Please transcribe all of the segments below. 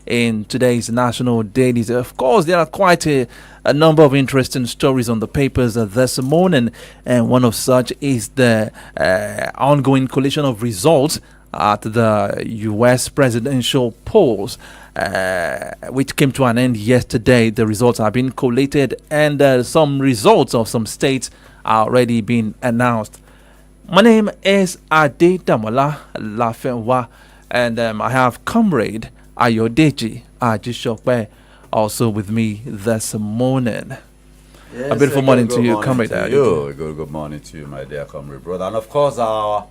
in today's national dailies. Of course, there are quite a number of interesting stories on the papers this morning, and one of such is the ongoing collation of results at the U.S. presidential polls, which came to an end yesterday. The results have been collated, and some results of some states are already being announced. My name is Adedamola Lafenwa, and I have Comrade Ayodeji Ajishokwe also with me this morning. Yes, a beautiful morning to you, Comrade Ayodeji. Good morning to you, my dear Comrade brother, and of course our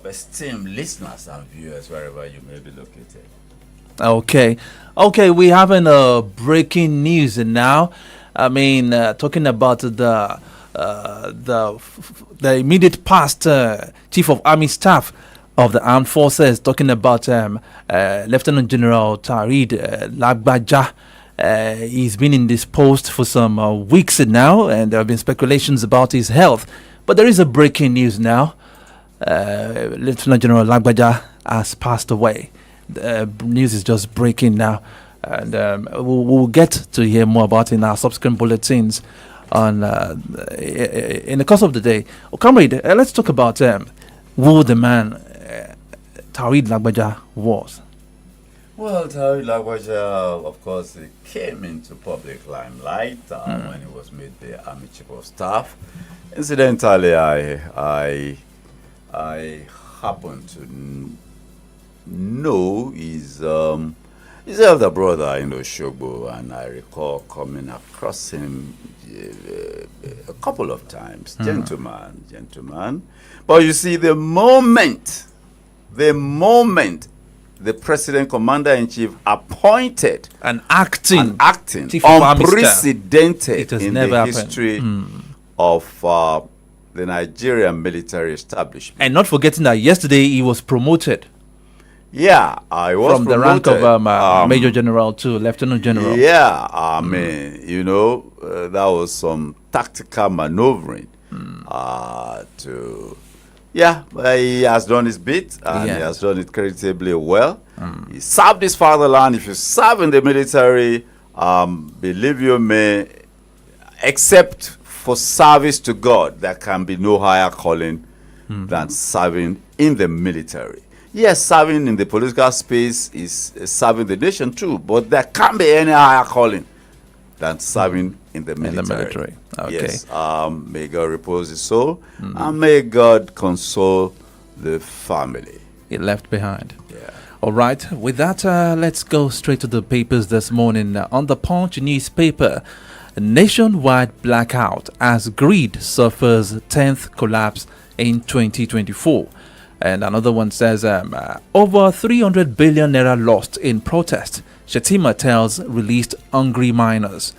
esteemed listeners and viewers wherever you may be located. Okay, we having a breaking news now. I mean, talking about the immediate past Chief of Army Staff of the Armed Forces, talking about Lieutenant General Tarid Lagbaja. He's been in this post for some weeks now, and there have been speculations about his health. But there is a breaking news now. Lieutenant General Lagbaja has passed away. The news is just breaking now, and we'll get to hear more about it in our subsequent bulletins on in the course of the day. Comrade, let's talk about who the man Tarid Lagbaja was. Well, Tarid Lagbaja, of course, he came into public limelight when he was made the Army Chief of Staff. Incidentally, I happen to know his elder brother in Oshogbo, and I recall coming across him a couple of times. Gentleman. But you see, the moment the President Commander-in-Chief appointed an acting unprecedented in the history of the Nigerian military establishment. And not forgetting that yesterday he was promoted. Yeah, I was from promoted. the rank of Major General to Lieutenant General. Yeah, I mean, that was some tactical maneuvering he has done his bit, and he has done it creditably well. He served his fatherland. If you serve in the military, believe you me, except for service to God, there can be no higher calling than serving in the military. Yes, serving in the political space is serving the nation too, but there can't be any higher calling than serving in the military. Okay. Yes. May God repose his soul, and may God console the family he left behind. Yeah. All right. With that, let's go straight to the papers this morning. On the Punch newspaper, nationwide blackout as grid suffers 10th collapse in 2024. And another one says over 300 billion naira lost in protest. Shetima tells released hungry miners.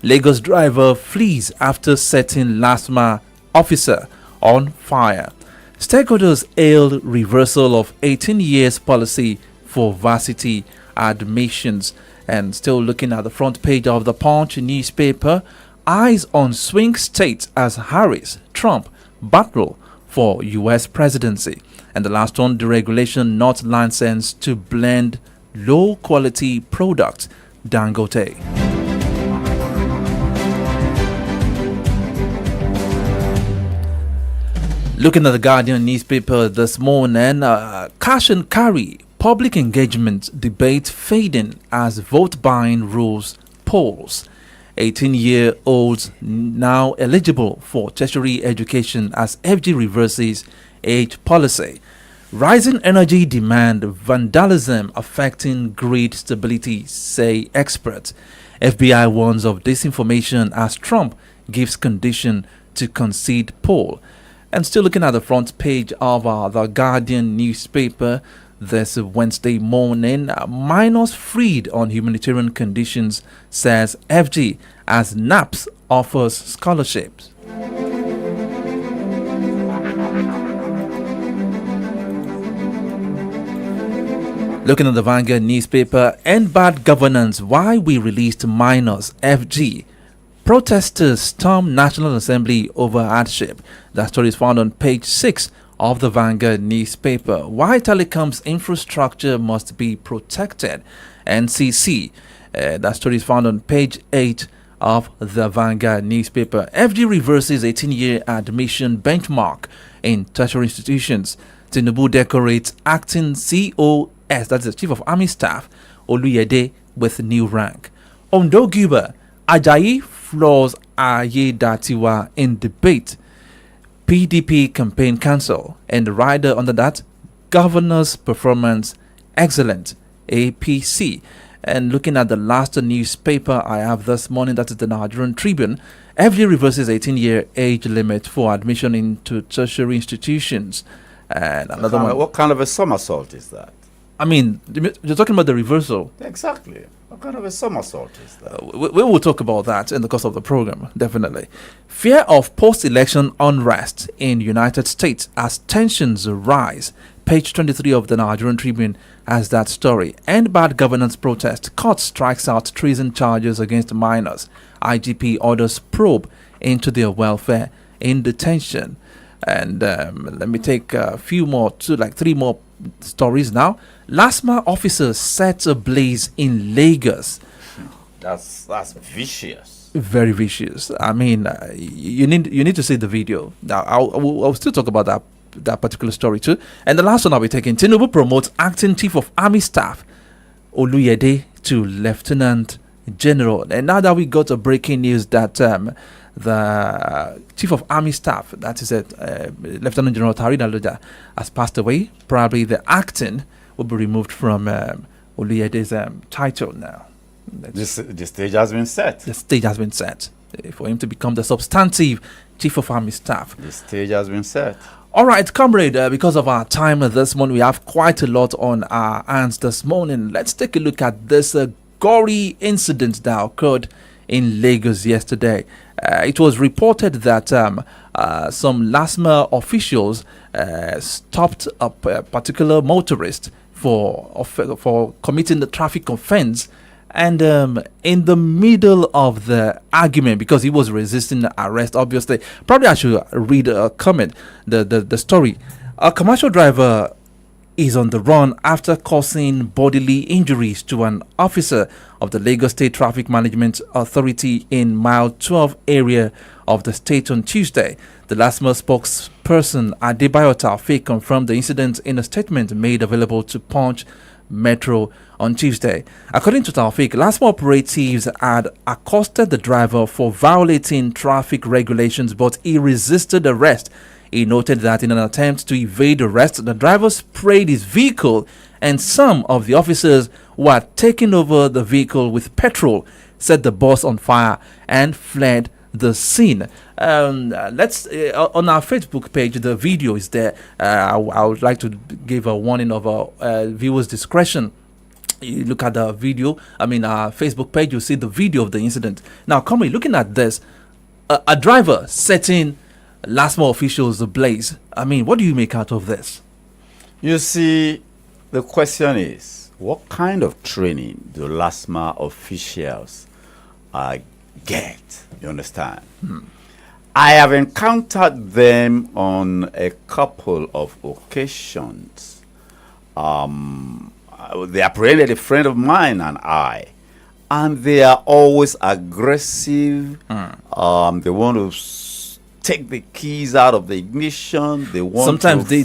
Lagos driver flees after setting LASTMA officer on fire. Stakeholders hailed reversal of 18 years policy for varsity admissions. And still looking at the front page of the Punch newspaper, eyes on swing states as Harris, Trump battle for U.S. presidency. And the last one, deregulation not licensed to blend low quality products, Dangote. Looking at the Guardian newspaper this morning, cash and carry, public engagement debate fading as vote buying rules polls. 18-year-olds now eligible for tertiary education as FG reverses age policy. Rising energy demand, vandalism affecting grid stability, say experts. FBI warns of disinformation as Trump gives condition to concede poll. And still looking at the front page of the Guardian newspaper this Wednesday morning, minors freed on humanitarian conditions, says FG, as NAPS offers scholarships. Looking at the Vanguard newspaper, end bad governance, why we released minors, FG. Protesters storm National Assembly over hardship. That story is found on page 6 of the Vanguard newspaper. Why telecoms infrastructure must be protected. NCC. That story is found on page 8 of the Vanguard newspaper. FG reverses 18-year admission benchmark in tertiary institutions. Tinubu decorates acting COS, that's the Chief of Army Staff, Oluyede, with new rank. Ondo Guber, Ajayi floors Ayedatiwa in debate. PDP campaign cancel, and the rider under that, governor's performance excellent, APC. And looking at the last newspaper I have this morning, that is the Nigerian Tribune, FG reverses 18-year age limit for admission into tertiary institutions. And another one. What kind of a somersault is that? I mean, you're talking about the reversal. Exactly. What kind of a somersault is that? We will talk about that in the course of the program, definitely. Fear of post-election unrest in United States as tensions rise. Page 23 of the Nigerian Tribune has that story. End bad governance protest. Court strikes out treason charges against minors. IGP orders probe into their welfare in detention. And let me take a few more, three more stories now. LASMA officers set ablaze in Lagos. That's vicious. Very vicious. I mean, you need to see the video. Now, I'll still talk about that particular story too. And the last one I'll be taking. Tinubu promotes acting Chief of Army Staff Oluyede to Lieutenant General. And now that we got a breaking news that the Chief of Army Staff, that is Lieutenant General Tarina Luda, has passed away. Probably the acting will be removed from Oluyede's title now. The stage has been set. The stage has been set for him to become the substantive Chief of Army Staff. The stage has been set. All right, comrade, because of our time this morning, we have quite a lot on our hands this morning. Let's take a look at this gory incident that occurred in Lagos yesterday. It was reported that some LASMA officials stopped a particular motorist for committing the traffic offense, and in the middle of the argument, because he was resisting arrest, obviously, probably I should read a comment, the story. A commercial driver is on the run after causing bodily injuries to an officer of the Lagos State Traffic Management Authority in Mile 12 area of the state on Tuesday. The LASMA spokesperson Adebayo Taofeek confirmed the incident in a statement made available to Punch Metro on Tuesday. According to Taofeek, LASMA operatives had accosted the driver for violating traffic regulations, but he resisted arrest. He noted that in an attempt to evade arrest, the driver sprayed his vehicle, and some of the officers who had taken over the vehicle with petrol set the bus on fire and fled the scene. Let's on our Facebook page, the video is there. I would like to give a warning of our viewers' discretion. You look at the video, our Facebook page, you'll see the video of the incident. Now, coming looking at this, a driver setting LASMA officials ablaze. What do you make out of this? You see, the question is, what kind of training do LASMA officials get? You understand? I have encountered them on a couple of occasions. They apprehended a friend of mine and I, and they are always aggressive. They want to take the keys out of the ignition. They want sometimes they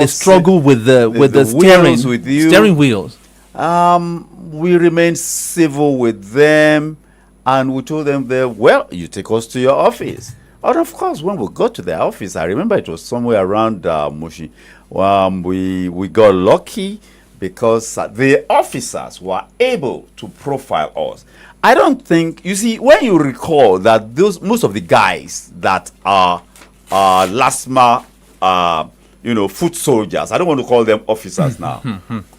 struggle with the steering wheels. We remain civil with them, and we told them that, you take us to your office. And of course, when we got to their office, I remember it was somewhere around Mushi. We got lucky because the officers were able to profile us. I don't think, you see, when you recall that most of the guys that are LASMA, foot soldiers, I don't want to call them officers now,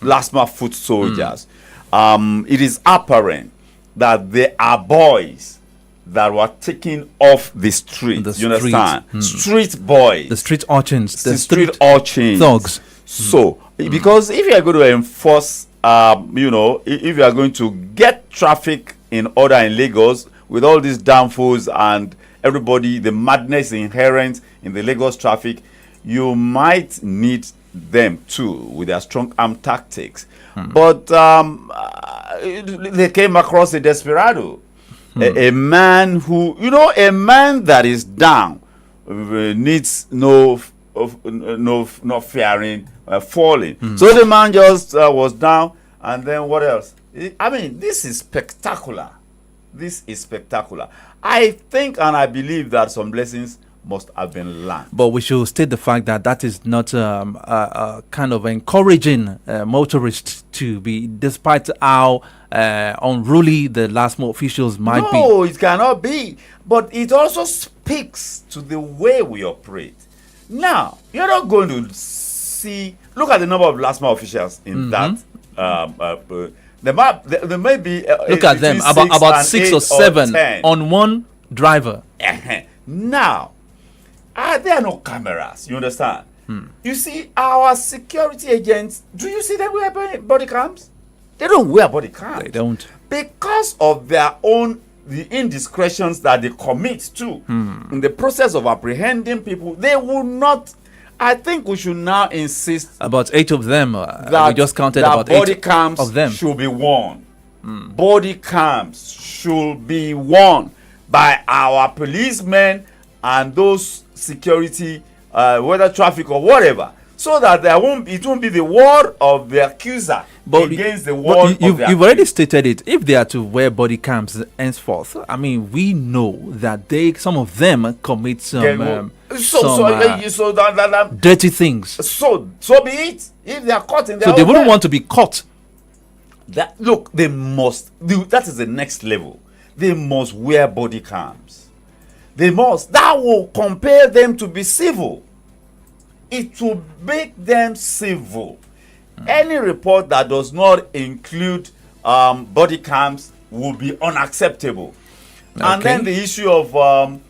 LASMA foot soldiers, it is apparent that they are boys that were taken off the street. You understand? Street boys. The street urchins. The street urchins. Thugs. So, because if you are going to enforce, if you are going to get traffic in order in Lagos with all these downfalls and everybody, the madness inherent in the Lagos traffic, you might need them too with their strong arm tactics. But they came across a desperado, a man who, a man that is down needs no fearing falling. So the man just was down, and then what else? I mean, this is spectacular. This is spectacular. I think and I believe that some blessings must have been learned. But we should state the fact that that is not kind of encouraging motorists to be, despite how unruly the last mile officials might be. No, it cannot be. But it also speaks to the way we operate. Now, you're not going to see, look at the number of last mile officials in that. There may be look at them, about 6 or 7 on one driver. Now, there are no cameras, you understand? You see, our security agents, do you see them wear body cams? They don't wear body cams. They don't. Because of their own, the indiscretions that they commit to in the process of apprehending people, they will not. I think we should now insist about 8 of them. That we just counted that about body 8 cams of them. Should be worn. Body cams should be worn by our policemen and those security, whether traffic or whatever, so that it won't be the word of the accuser against the word of the accused. You've already stated it. If they are to wear body cams henceforth, I mean, we know that some of them commit some dirty things. So be it. If they are caught in their so they wouldn't want to be caught. Look, they must. That is the next level. They must wear body cams. They must. That will compel them to be civil. It will make them civil. Any report that does not include body cams will be unacceptable. Okay. And then the issue of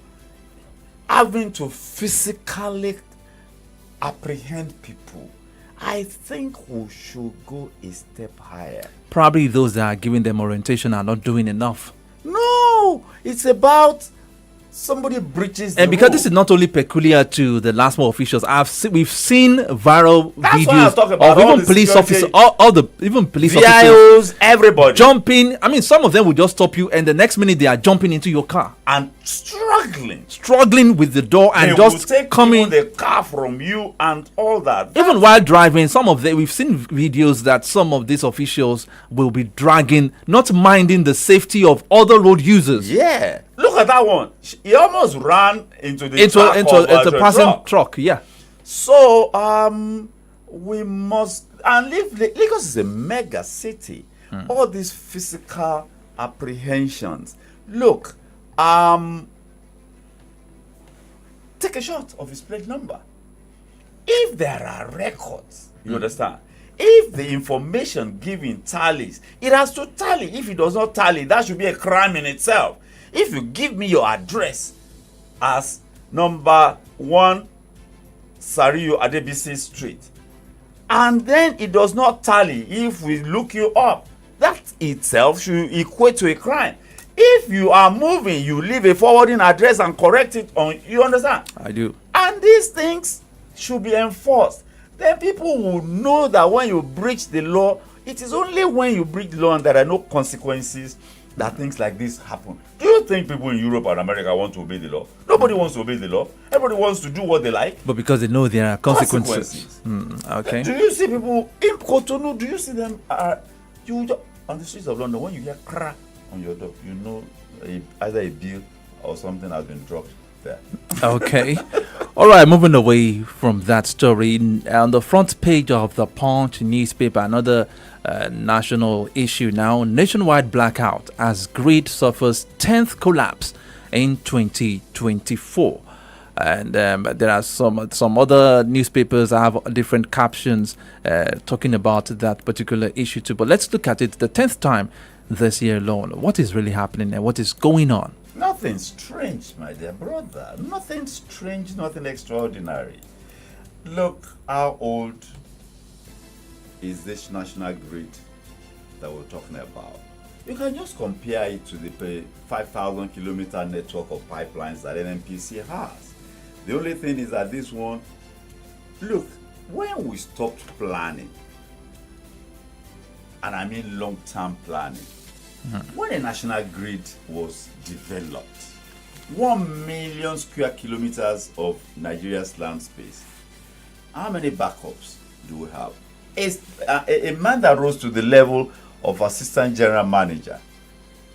having to physically apprehend people, I think we should go a step higher. Probably those that are giving them orientation are not doing enough. No, it's about somebody breaches the and because rule. This is not only peculiar to the last mile officials. We've seen viral videos of even police officers, even police officers, everybody jumping. I mean, some of them will just stop you, and the next minute they are jumping into your car and struggling with the door, and they just will take coming the car from you and all that. Even while driving, we've seen videos that some of these officials will be dragging, not minding the safety of other road users. Yeah. Look at that one. He almost ran into the passing truck. Yeah. So we must, and Lagos is a mega city. All these physical apprehensions. Look, take a shot of his plate number. If there are records, you understand? If the information given tallies, it has to tally. If it does not tally, that should be a crime in itself. If you give me your address as number 1 Sariyo Adebisi Street, and then it does not tally, if we look you up, that itself should equate to a crime. If you are moving, you leave a forwarding address and correct it on, you understand? I do. And these things should be enforced. Then people will know that when you breach the law, it is only when you breach the law and there are no consequences that things like this happen. Do you think people in Europe and America want to obey the law? Nobody wants to obey the law. Everybody wants to do what they like. But because they know there are consequences. Okay. Do you see people in Cotonou? Do you see them? On the streets of London, when you hear crack on your door, you know either a bill or something has been dropped there. Okay. All right, moving away from that story, on the front page of the Punch newspaper, another national issue now. Nationwide blackout as grid suffers 10th collapse in 2024. And there are some other newspapers that have different captions talking about that particular issue too. But let's look at it the 10th time this year alone. What is really happening and what is going on? Nothing strange, my dear brother. Nothing strange, nothing extraordinary. Look how old is this national grid that we're talking about. You can just compare it to the 5,000 kilometer network of pipelines that NNPC has. The only thing is that this one Look, when we stopped planning, and I mean long-term planning, when a national grid was developed, 1 million square kilometers of Nigeria's land space, how many backups do we have? A man that rose to the level of assistant general manager,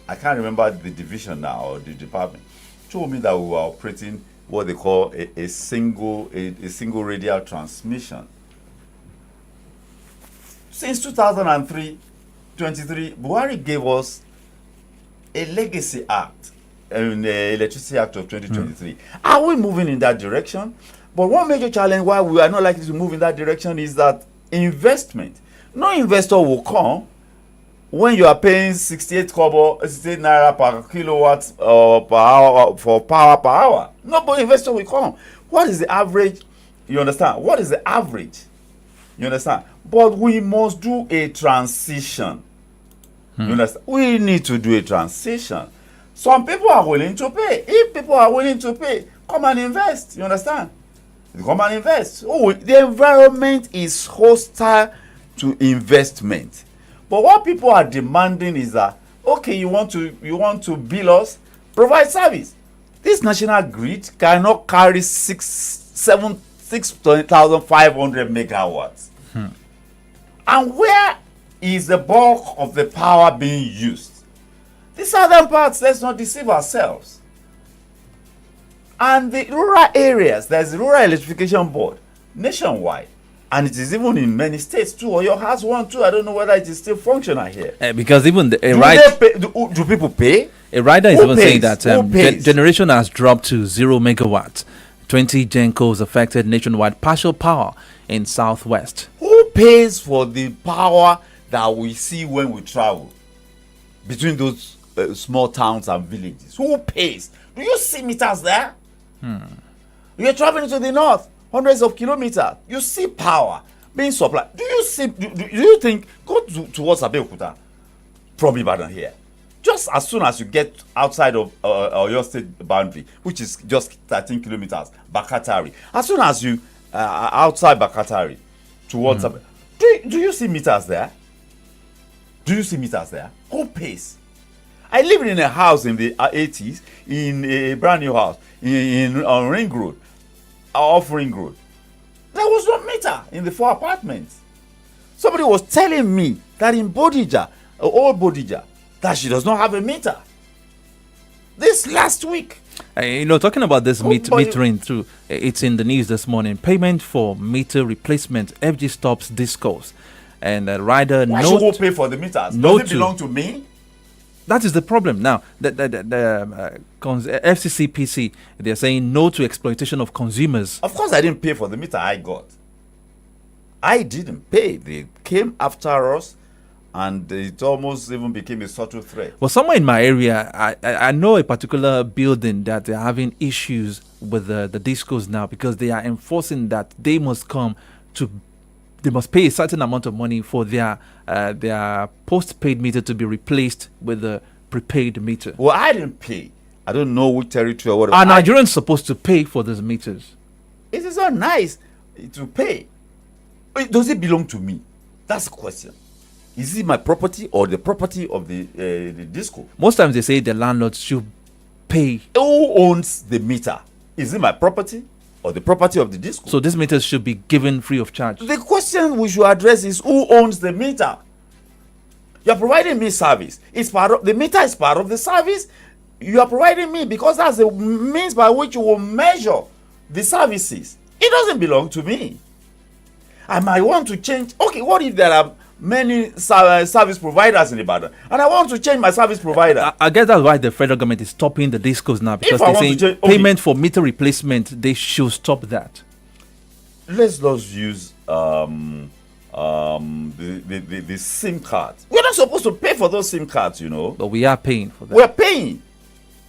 I can't remember the division now or the department, told me that we were operating what they call a single radial transmission. Since 2003, Buhari gave us a legacy act, the Electricity Act of 2023. Are we moving in that direction? But one major challenge why we are not likely to move in that direction is that investment. No investor will come when you are paying 68 naira per kilowatt per hour for power per hour. No investor will come. What is the average? You understand? What is the average? You understand? But we must do a transition. You understand? We need to do a transition. Some people are willing to pay. If people are willing to pay, come and invest. You understand? Come and invest. Oh, the environment is hostile to investment. But what people are demanding is that, okay, you want to bill us, provide service. This national grid cannot carry 6,500 megawatts. And where is the bulk of the power being used? The southern parts, let's not deceive ourselves. And the rural areas, there's a rural electrification board nationwide. And it is even in many states too. Oyo has one too. I don't know whether it is still functional here. Because even do people pay? A rider is even saying that generation has dropped to 0 megawatts. 20 gencos affected nationwide partial power in southwest. Who pays for the power that we see when we travel between those small towns and villages? Who pays? Do you see meters there? You're traveling to the north, hundreds of kilometers. You see power being supplied. Do you think, go towards Abeokuta from Ibadan here, just as soon as you get outside of your state boundary, which is just 13 kilometers, Bakatari, as soon as you outside Bakatari towards do you see meters there? Do you see meters there? Who pays? I lived in a house in the 80s, in a brand new house on Ring Road, off Ring Road. There was no meter in the 4 apartments. Somebody was telling me that in Bodija, old Bodija, that she does not have a meter. This last week. Talking about this metering through, it's in the news this morning. Payment for meter replacement, FG stops discourse. And rider Why should we pay for the meters? Does it belong to me? That is the problem. Now, the FCCPC, they're saying no to exploitation of consumers. Of course, I didn't pay for the meter I got. I didn't pay. They came after us, and it almost even became a subtle threat. Well, somewhere in my area, I know a particular building that they're having issues with the discos now because they are enforcing that they must pay a certain amount of money for their post-paid meter to be replaced with a prepaid meter. Well, I didn't pay. I don't know which territory or whatever. Are Nigerians supposed to pay for those meters? It is not nice to pay. Does it belong to me? That's the question. Is it my property or the property of the disco? Most times they say the landlord should pay. Who owns the meter? Is it my property or the property of the disco? So these meters should be given free of charge. The question we should address is who owns the meter? You're providing me service. The meter is part of the service you are providing me because that's the means by which you will measure the services. It doesn't belong to me. I might want to change. Okay, what if there are many service providers in Ibadan and I want to change my service provider? I guess that's why the federal government is stopping the discos now, because they're saying payment for meter replacement, they should stop that. Let's use the SIM cards. We're not supposed to pay for those SIM cards, But we are paying for that. We're paying.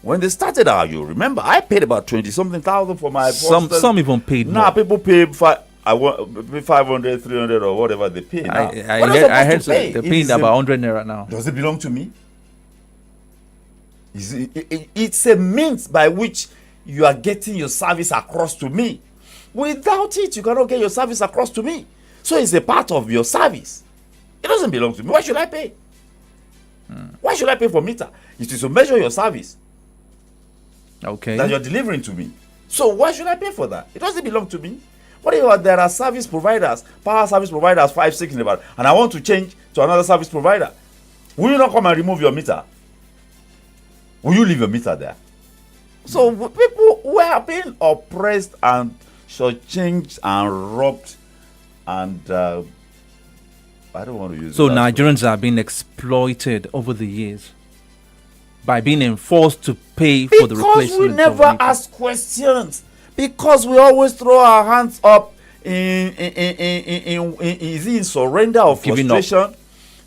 When they started out, you remember, I paid about 20-something thousand for my some even paid more. Now people pay 500, 300 or whatever they pay now. I heard they're paying about 100 naira now. Does it belong to me? It's a means by which you are getting your service across to me. Without it, you cannot get your service across to me. So it's a part of your service. It doesn't belong to me. Why should I pay? Why should I pay for meter? It is to measure your service that you're delivering to me. So why should I pay for that? It doesn't belong to me. What if there are service providers, power service providers, 5, 6 in the bar, and I want to change to another service provider? Will you not come and remove your meter? Will you leave your meter there? So people were being oppressed and shortchanged and robbed, and I don't want to use. So Nigerians are being exploited over the years by being enforced to pay for the replacement. Because we never ask questions. Because we always throw our hands up in surrender or frustration.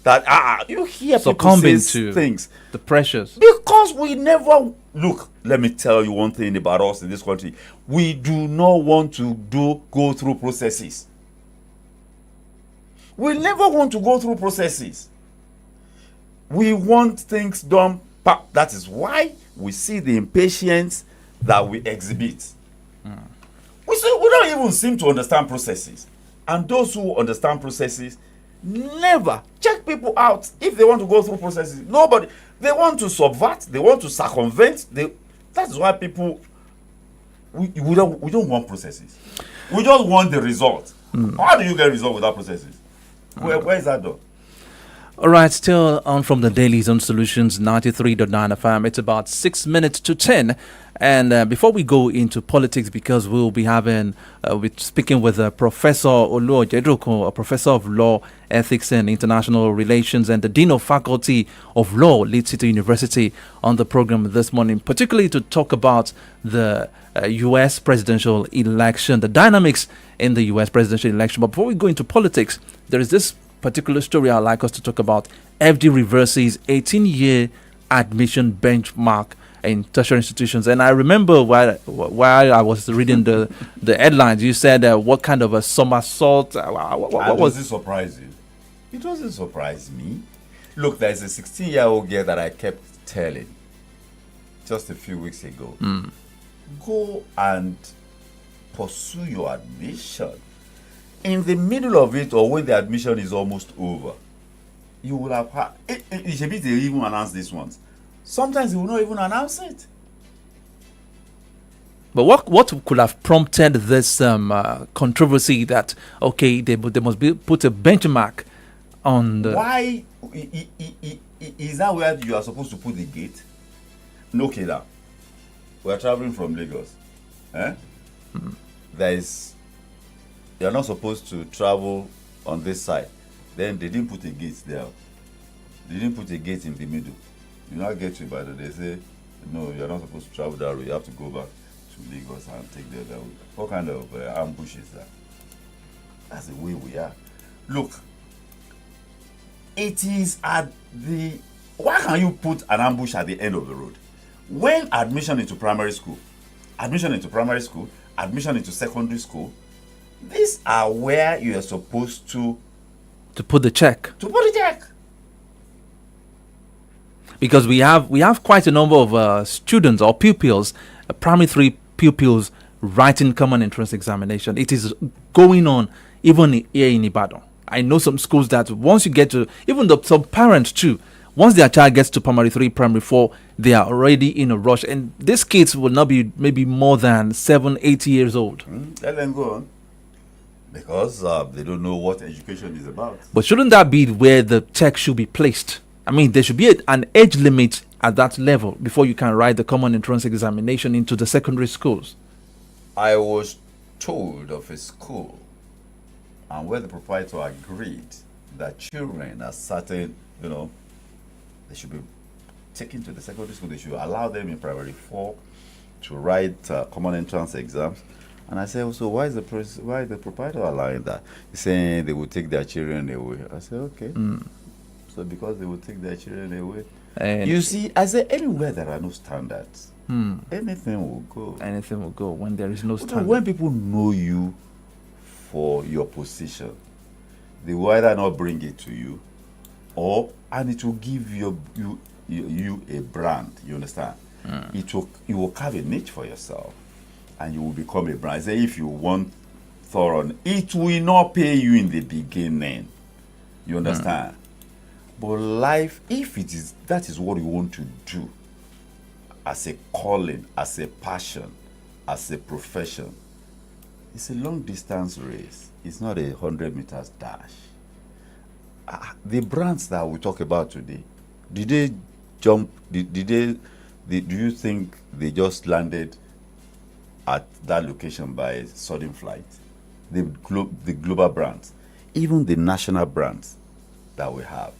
That you hear people say things, the pressures. Because we never look. Let me tell you one thing about us in this country: we do not want to go through processes. We never want to go through processes. We want things done. That is why we see the impatience that we exhibit. We don't even seem to understand processes. And those who understand processes never check people out if they want to go through processes. Nobody. They want to subvert. They want to circumvent. That is why people. We don't want processes. We just want the result. How do you get result without processes? Where is that done? All right, still on from the Daily Zone Solutions 93.9 FM. It's about 6 minutes to 10. And before we go into politics, because we'll be speaking with Professor Olu Ojedroko, a professor of law, ethics and international relations, and the Dean of Faculty of Law, Leeds City University, on the program this morning, particularly to talk about the U.S. presidential election, the dynamics in the U.S. presidential election. But before we go into politics, there is this particular story I'd like us to talk about. FD reverses 18-year admission benchmark in tertiary institutions. And I remember while I was reading the headlines, you said what kind of a somersault. What does it surprise you? It doesn't surprise me. Look, there's a 16-year-old girl that I kept telling just a few weeks ago. Go and pursue your admission. In the middle of it, or when the admission is almost over, you will have had it should be they even announce this once. Sometimes they will not even announce it. But what could have prompted this controversy that they must put a benchmark on the... Why is that where you are supposed to put the gate? No, okay, now we are traveling from Lagos. You're not supposed to travel on this side. Then they didn't put a gate there. They didn't put a gate in the middle. You now get to Ibadan, they say, no, you're not supposed to travel that way. You have to go back to Lagos and take the other way. What kind of ambush is that? That's the way we are. Look, it is at the... Why can't you put an ambush at the end of the road? When admission into primary school, admission into secondary school, these are where you are supposed to put the check. Because we have quite a number of students or pupils, primary 3 pupils, writing common entrance examination. It is going on even here in Ibadan. I know some schools that once you get to, even some parents too, once their child gets to primary 3, primary 4, they are already in a rush. And these kids will not be maybe more than 7, 8 years old. Let them go on. Because they don't know what education is about. But shouldn't that be where the check should be placed? I mean, there should be an age limit at that level before you can write the common entrance examination into the secondary schools. I was told of a school and where the proprietor agreed that children are certain, they should be taken to the secondary school. They should allow them in primary 4 to write common entrance exams. And I said, so why is the proprietor allowing that? He's saying they will take their children away. I said, okay. So because they will take their children away. And you see, I said, anywhere there are no standards, anything will go. Anything will go when there is no standard. When people know you for your position, they will either not bring it to you, and it will give you a brand. You understand? You will carve a niche for yourself. and you will become a brand. I say if you want thorough, it will not pay you in the beginning. You understand? But life, if it is, that is what you want to do as a calling, as a passion, as a profession, it's a long distance race. It's not 100 meters dash. The brands that we talk about today, did they jump? Do you think they just landed at that location by sudden flight? The global brands, even the national brands that we have,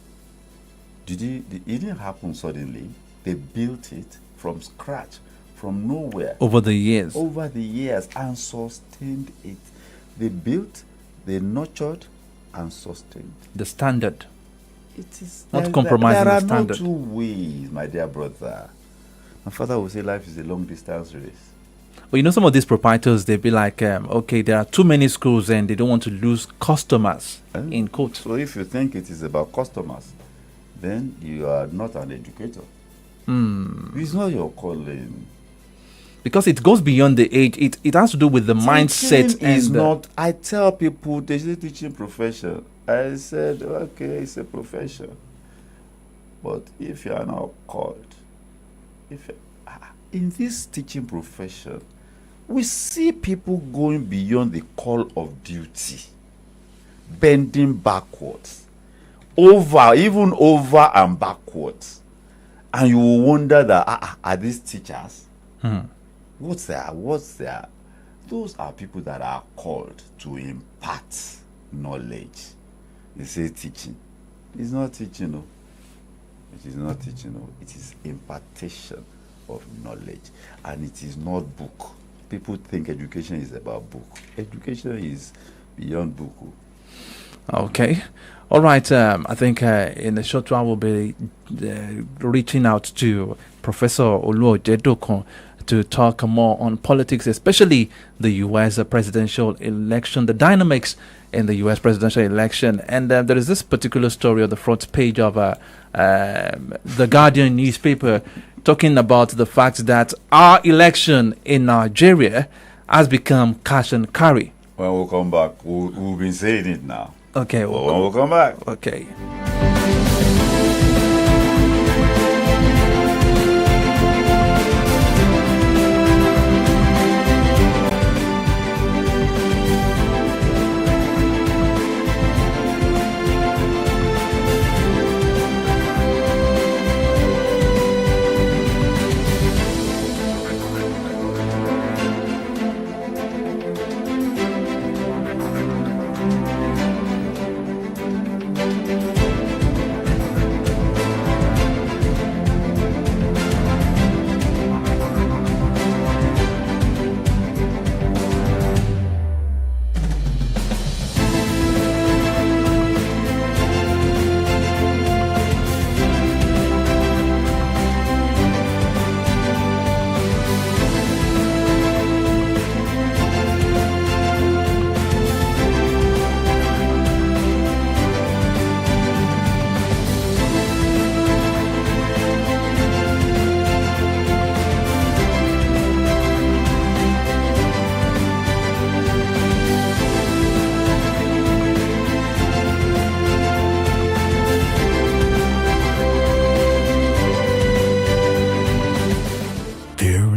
it didn't happen suddenly. They built it from scratch, from nowhere. Over the years, and sustained it. They built, they nurtured, and sustained. The standard. It is not compromising the standard. There are no two ways, my dear brother. My father would say life is a long distance race. Well, you know, some of these proprietors, they'll be like, okay, there are too many schools and they don't want to lose customers, in quotes. So if you think it is about customers, then you are not an educator. It's not your calling. Because it goes beyond the age. It has to do with the mindset. Is not. I tell people, they say teaching profession. I said, okay, it's a profession. But if you are not called, in this teaching profession, we see people going beyond the call of duty, bending backwards, even over and backwards. And you will wonder that, are these teachers? What's their? Those are people that are called to impart knowledge. They say teaching. It's not teaching, no. It is not teaching, no. It is impartation of knowledge. And it is not book. People think education is about book. Education is beyond book. Okay. All right. I think in a short while we'll be reaching out to Professor Oluojedokun to talk more on politics, especially the U.S. presidential election, the dynamics in the U.S. presidential election. And there is this particular story on the front page of the Guardian newspaper talking about the fact that our election in Nigeria has become cash and carry. When we'll come back, we'll be saying it now. Okay. When we'll come back. Okay.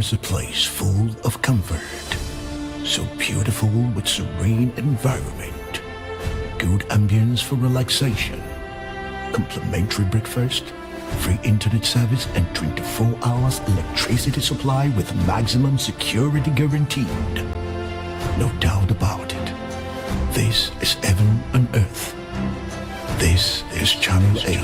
is a place full of comfort, so beautiful with serene environment, good ambience for relaxation, complimentary breakfast, free internet service, and 24 hours electricity supply with maximum security guaranteed. No doubt about it. This is heaven on earth. This is Channel 8.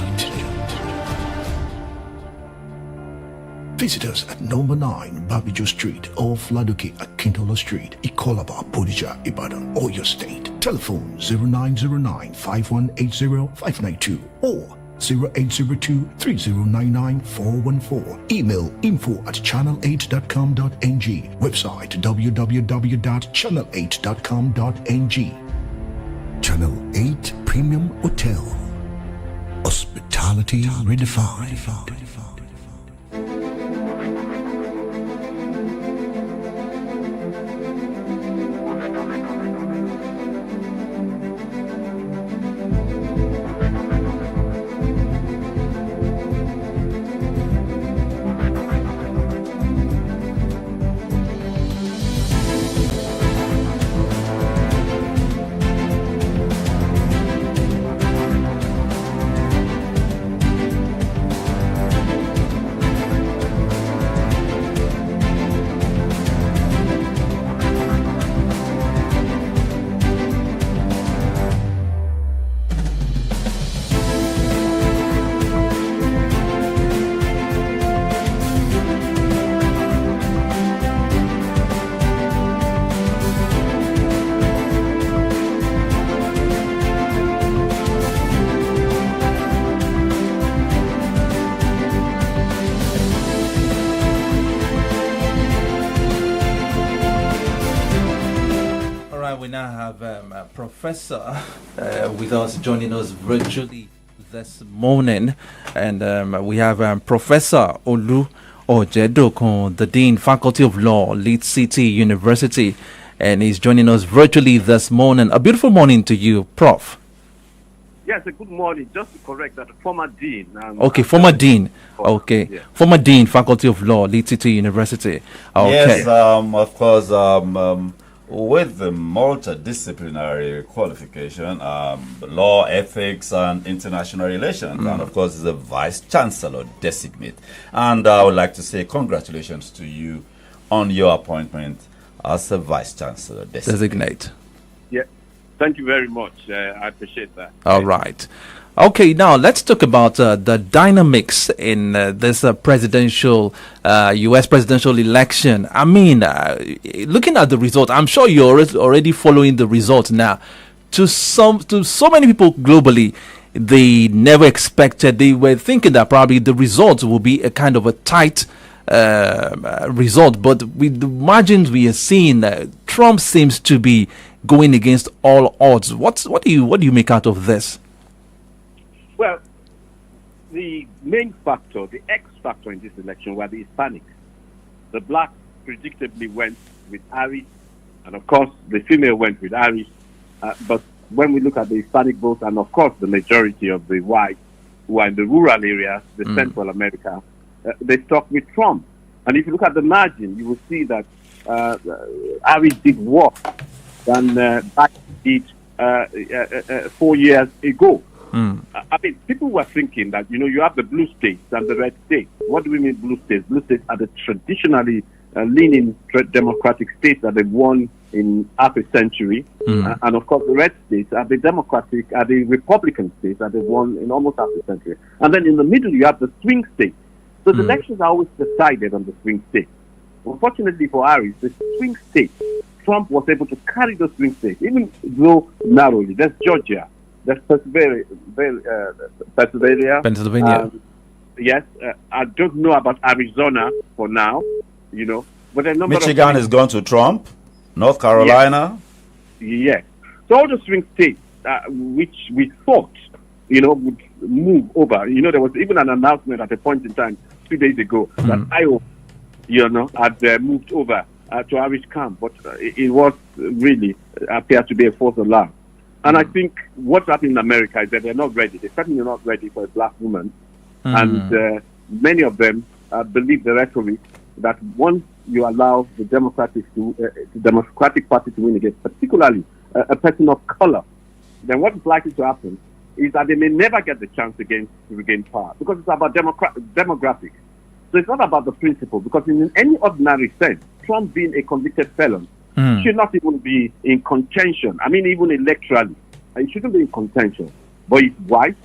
Visit us at number 9 Babijo Street off Ladoke Akintola Street, Ikolaba, Bodija, Ibadan, Oyo State. Telephone 0909-5180-592 or 0802-3099-414. Email info@channel8.com.ng. Website www.channel8.com.ng. Channel 8 Premium Hotel. Hospitality redefined. have a professor with us, joining us virtually this morning. And we have Professor Olu Ojedokun, the Dean, Faculty of Law, Leeds City University. And he's joining us virtually this morning. A beautiful morning to you, Prof. Yes, a good morning. Just to correct that, former dean. Okay, former dean. Okay, yeah. Former dean, Faculty of Law, Leeds City University. Okay. Yes, of course, with the multidisciplinary qualification, law, ethics, and international relations, and of course, the Vice Chancellor designate. And I would like to say congratulations to you on your appointment as a Vice Chancellor designate. Yeah. Thank you very much. I appreciate that. All right. Okay, now let's talk about the dynamics in this presidential, U.S. presidential election. I mean, looking at the result, I'm sure you're already following the results now. To so many people globally, they never expected. They were thinking that probably the results will be a kind of a tight result, but with the margins we are seeing, Trump seems to be going against all odds. What do you make out of this? Well, the main factor, the X factor in this election were the Hispanics. The blacks predictably went with Harris, and of course the female went with Harris. But when we look at the Hispanic vote, and of course the majority of the whites who are in the rural areas, the Central America, they stuck with Trump. And if you look at the margin, you will see that Harris did worse than back did 4 years ago. I mean, people were thinking that, you have the blue states and the red states. What do we mean blue states? Blue states are the traditionally leaning democratic states that they've won in half a century. And of course, the red states are the Republican states that they've won in almost half a century. And then in the middle, you have the swing states. So the elections are always decided on the swing states. Unfortunately for Harris, the swing states, Trump was able to carry those swing states, even though narrowly. There's Georgia, there's Pennsylvania. Yes, I don't know about Arizona for now, but a number Michigan is going to Trump, North Carolina. Yes. So all the swing states, which we thought, would move over. There was even an announcement at a point in time 2 days ago that Iowa, had moved over to Harris camp, but it was really appeared to be a false alarm. And I think what's happening in America is that they're not ready. They're certainly not ready for a black woman. And many of them believe the rhetoric that once you allow the Democratic Party to win again, particularly a person of color, then what is likely to happen is that they may never get the chance again to regain power, because it's about demographics. So it's not about the principle, because in any ordinary sense, Trump being a convicted felon should not even be in contention. I mean, even electorally, he shouldn't be in contention. But he's white,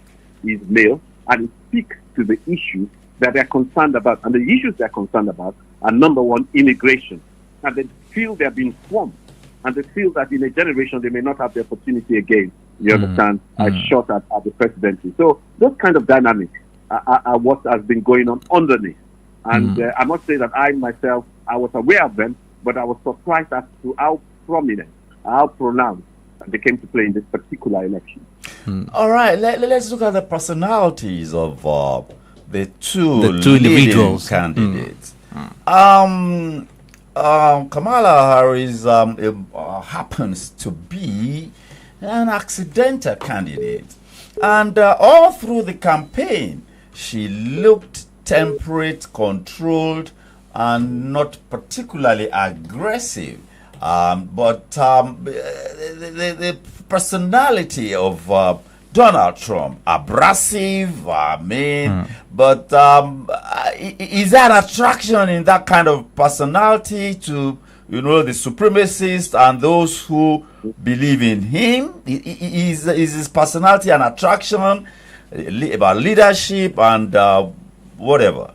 he's male, and he speaks to the issues that they're concerned about. And the issues they're concerned about are, number one, immigration. And they feel they're being swamped. And they feel that in a generation, they may not have the opportunity again, you understand, as short at the presidency. So those kind of dynamics are what has been going on underneath. And I must say that I myself, I was aware of them, but I was surprised as to how prominent, how pronounced they came to play in this particular election. All right, let's look at the personalities of the two individuals candidates. Kamala Harris happens to be an accidental candidate, and all through the campaign, she looked temperate, controlled, and not particularly aggressive. But the personality of Donald Trump, abrasive, but is that attraction in that kind of personality to, the supremacists and those who believe in him? Is his personality an attraction about leadership and whatever?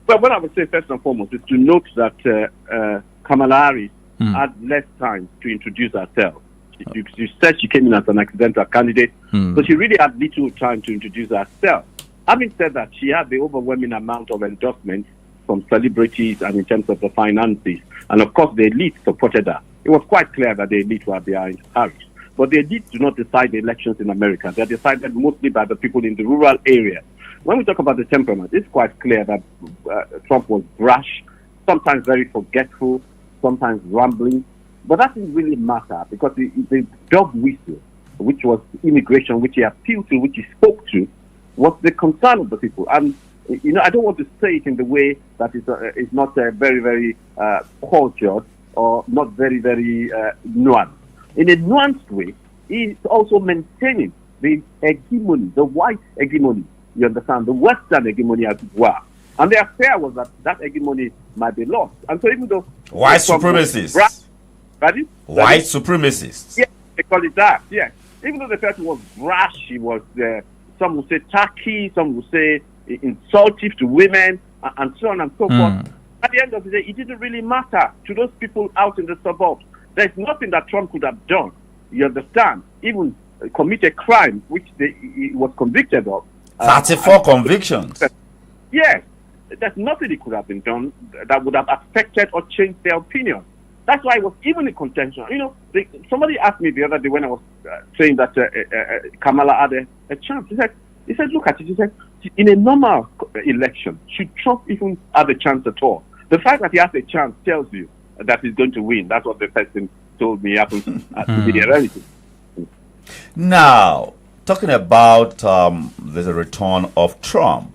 Well, what I would say first and foremost is to note that Kamala Harris had less time to introduce herself. You said she came in as an accidental candidate, so she really had little time to introduce herself. Having said that, she had the overwhelming amount of endorsements from celebrities and in terms of the finances. And of course, the elite supported her. it was quite clear that the elite were behind Harris. But the elite do not decide the elections in America. They're decided mostly by the people in the rural areas. When we talk about the temperament, it's quite clear that Trump was brash, sometimes very forgetful, sometimes rambling. But that didn't really matter because the dog whistle, which was immigration, which he appealed to, which he spoke to, was the concern of the people. And, I don't want to say it in the way that is not very, very cultured or not very, very nuanced. In a nuanced way, he's also maintaining the hegemony, the white hegemony, you understand, the Western hegemony as it were. And their fear was that hegemony might be lost. And so even though... White supremacists. Ready? White supremacists. Yeah, they call it that, yeah. Even though the person was brash, he was, some would say tacky, some would say insultive to women, and so on and so forth. At the end of the day, it didn't really matter to those people out in the suburbs. There's nothing that Trump could have done, you understand, even commit a crime, which he was convicted of. 34 convictions. Yes, there's nothing he could have been done that would have affected or changed their opinion. That's why it was even in contention. Somebody asked me the other day when I was saying that Kamala had a chance. He said, look at it. He said, in a normal election, should Trump even have a chance at all? The fact that he has a chance tells you that he's going to win. That's what the person told me happens to be the reality. Now, talking about the return of Trump,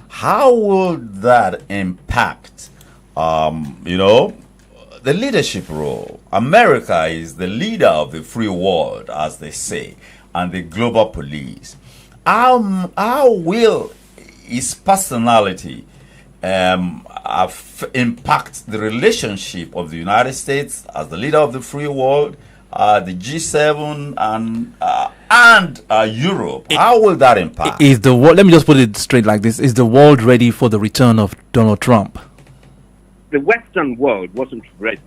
how will that impact, the leadership role? America is the leader of the free world, as they say, and the global police. How will his personality impact the relationship of the United States as the leader of the free world, the G7, and Europe? How will that impact? Let me just put it straight like this: is the world ready for the return of Donald Trump? The Western world wasn't ready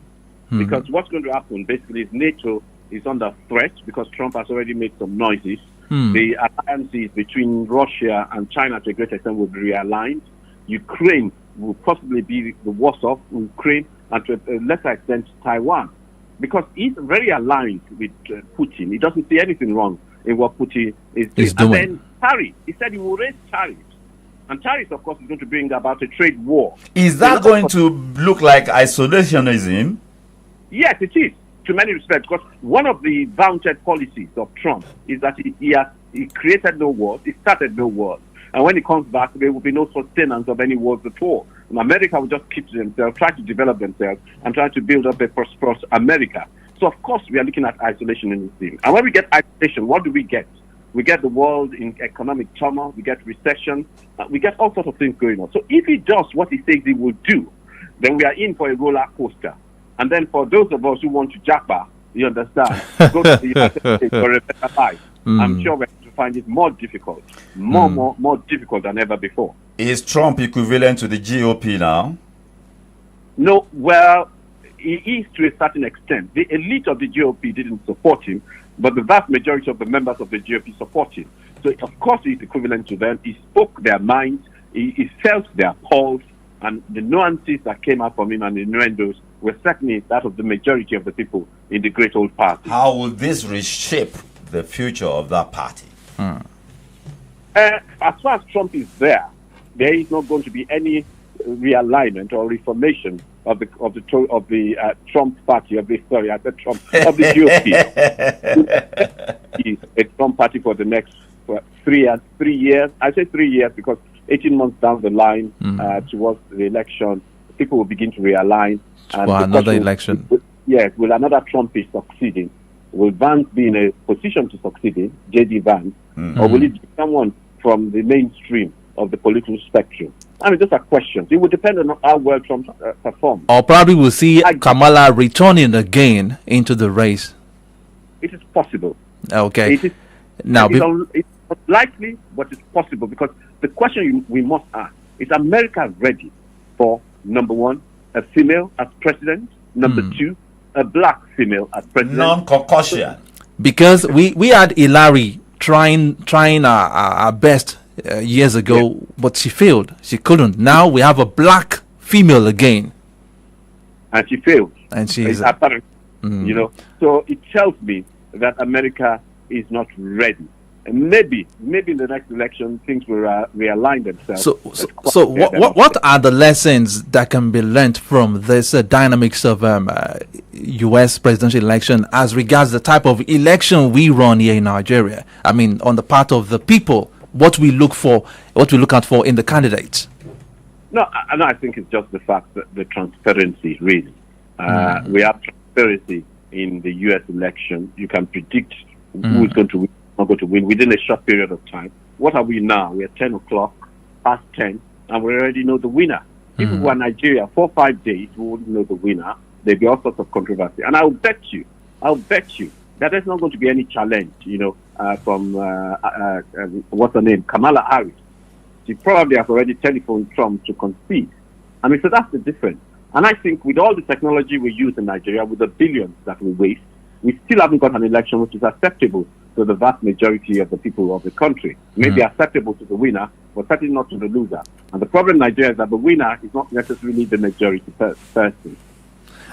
because what's going to happen basically is NATO is under threat because Trump has already made some noises. The alliances between Russia and China to a great extent will be realigned. Ukraine will possibly be the worst of Ukraine, and to a lesser extent Taiwan, because he's very aligned with Putin. He doesn't see anything wrong in what Putin is doing. And then tariffs. He said he will raise tariffs. And tariffs, of course, is going to bring about a trade war. Is that going to look like isolationism? Yes, it is, to many respects, because one of the vaunted policies of Trump is that he created no wars, he started no wars. And when he comes back, there will be no sustenance of any wars at all. And America will just keep to themselves, try to develop themselves, and try to build up a prosperous America. So, of course, we are looking at isolation in this thing. And when we get isolation, what do we get? We get the world in economic turmoil, we get recession, we get all sorts of things going on. So if he does what he says he will do, then we are in for a roller coaster. And then for those of us who want to japa, you understand, go to the United States for a better life. I'm sure we're going to find it more difficult, more difficult than ever before. Is Trump equivalent to the GOP now? No, well, he is to a certain extent. The elite of the GOP didn't support him, but the vast majority of the members of the GOP support him. So, of course, he's equivalent to them. He spoke their minds. He felt their pulse. And the nuances that came out from him and the innuendos were certainly that of the majority of the people in the great old party. How will this reshape the future of that party? As far as Trump is there is not going to be any realignment or reformation of the Trump party of the GOP. He's a Trump party for the next 3 years. I say 3 years because 18 months down the line towards the election, people will begin to realign. And another election. Will another Trump is succeeding? Will Vance be in a position to succeed in, J.D. Vance, or will it be someone from the mainstream of the political spectrum? I mean, those are questions. It will depend on how well Trump performs. Or probably we'll see Kamala returning again into the race. It is possible. Okay. It's unlikely, but it's possible, because the question we must ask is America ready for, number one, a female as president, number two, a black female as president. Non-Caucasian. Because we had Hillary trying our best years ago, but she failed. She couldn't. Now we have a black female again. And she failed. And she is apparent. You know, so it tells me that America is not ready. And maybe in the next election things will realign themselves. So what are the lessons that can be learned from this dynamics of U.S. presidential election as regards the type of election we run here in Nigeria? I mean, on the part of the people, what we look out for in the candidates. No, I think it's just the fact that the transparency, really. We have transparency in the U.S. election. You can predict who is going to win, not going to win within a short period of time. What are we now? We're 10 o'clock, past 10, and we already know the winner. If we were Nigeria, 4 or 5 days, we wouldn't know the winner. There'd be all sorts of controversy. And I'll bet you that there's not going to be any challenge, from, what's her name, Kamala Harris. She probably has already telephoned Trump to concede. I mean, so that's the difference. And I think with all the technology we use in Nigeria, with the billions that we waste, we still haven't got an election which is acceptable to the vast majority of the people of the country. Maybe acceptable to the winner, but certainly not to the loser. And the problem in Nigeria is that the winner is not necessarily the majority person.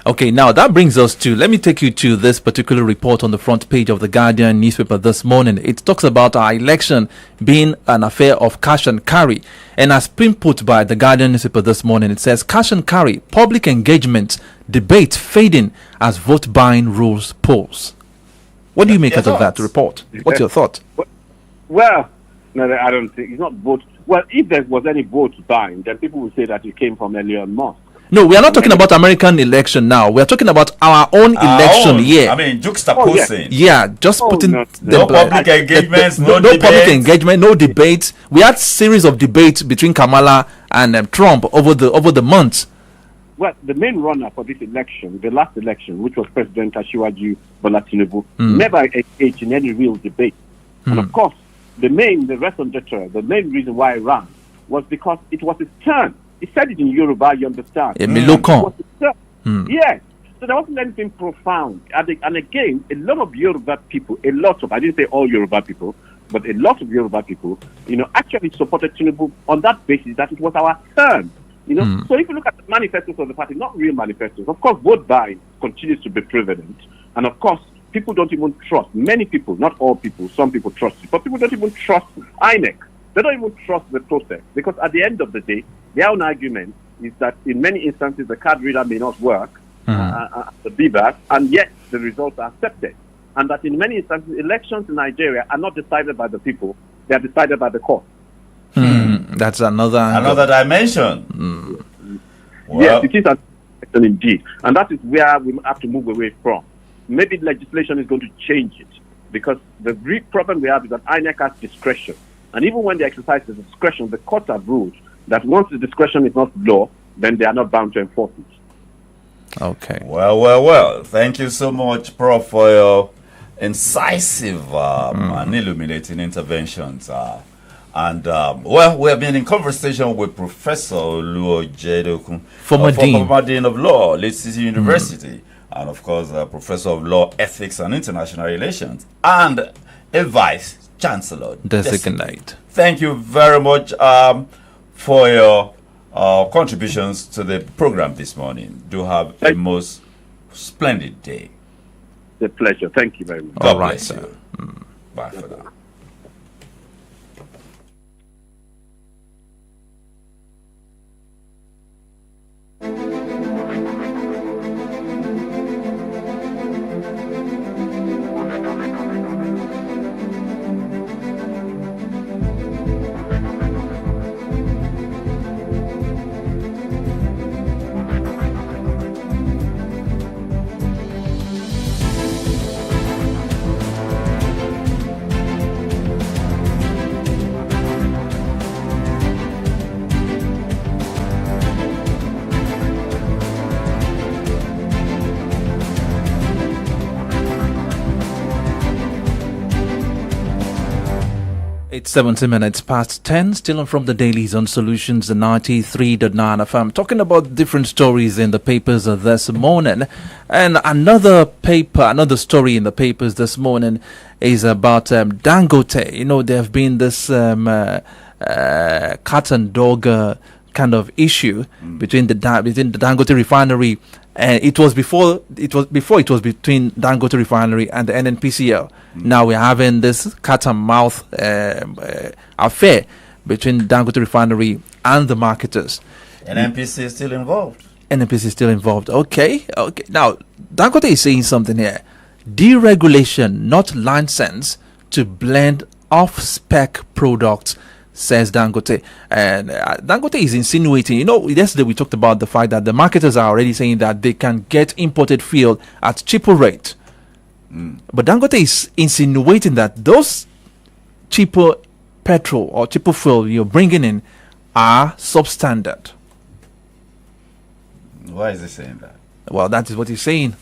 Okay, now that brings us to, let me take you to this particular report on the front page of the Guardian newspaper this morning. It talks about our election being an affair of cash and carry. And as been put by the Guardian newspaper this morning, it says cash and carry, public engagement, debate fading as vote buying rules polls. What do you make out of that report? What's your thought? Well, no, I don't think it's not vote. Well, if there was any vote buying, then people would say that it came from Elon Musk. No, we are not talking about American election now. We are talking about our own election here. I mean, juxtaposing. Just putting no public engagements, no public engagement, no debates. We had series of debates between Kamala and Trump over the months. Well, the main runner for this election, the last election, which was President Ashimolowo Bola Tinubu, never engaged in any real debate. And of course, the main reason why he ran was because it was his turn. He said it in Yoruba, you understand. Yes. So there wasn't anything profound. And again, a lot of Yoruba people, I didn't say all Yoruba people, but a lot of Yoruba people, actually supported Tinubu on that basis that it was our turn. So if you look at the manifestos of the party, not real manifestos, of course, vote buying continues to be prevalent. And of course, people don't even trust, many people, not all people, some people trust it, but people don't even trust INEC. They don't even trust the process because at the end of the day, their own argument is that in many instances the card reader may not work, the BVAS, and yet the results are accepted. And that in many instances, elections in Nigeria are not decided by the people, they are decided by the court. That's another dimension. Well, yes, it is an dimension indeed. And that is where we have to move away from. Maybe legislation is going to change it because the real problem we have is that INEC has discretion. And even when they exercise the discretion, the courts have ruled that once the discretion is not law, then they are not bound to enforce it. Okay. Well. Thank you so much, Prof, for your incisive and illuminating interventions. We have been in conversation with Professor Oluo Jedokun, former Dean of Law, Leeds City University, and of course, Professor of Law, Ethics and International Relations, and a Vice Chancellor designate. Thank you very much for your contributions to the program this morning. Do have a most splendid day. It's a pleasure. Thank you very much. God bless you. Bye for now. It's 17 minutes past 10, still on From the Dailies on Solutions 93.9 FM. Talking about different stories in the papers this morning. And another story in the papers this morning is about Dangote. There have been this cat and dog kind of issue between the Dangote refinery, and it was before it was between Dangote refinery and the NNPCL. Now we're having this cat and mouth affair between Dangote refinery and the marketers. NNPC is still involved. NNPC is still involved. Okay. Now Dangote is saying something here: deregulation, not license to blend off-spec products, says Dangote. And Dangote is insinuating, yesterday we talked about the fact that the marketers are already saying that they can get imported fuel at cheaper rate. But Dangote is insinuating that those cheaper petrol or cheaper fuel you're bringing in are substandard. Why is he saying that? Well, that is what he's saying.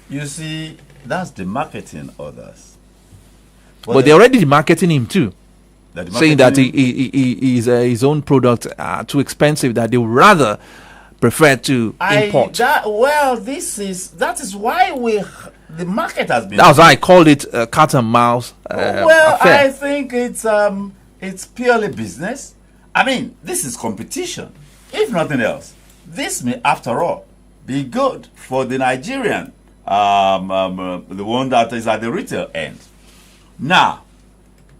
You see, that's the marketing orders. But they're already marketing him too, saying that his own products are too expensive, that they would rather prefer to import. That is why the market has been. That's why I called it cat and mouse. Affair. I think it's purely business. I mean, this is competition. If nothing else, this may, after all, be good for the Nigerian, the one that is at the retail end. Now,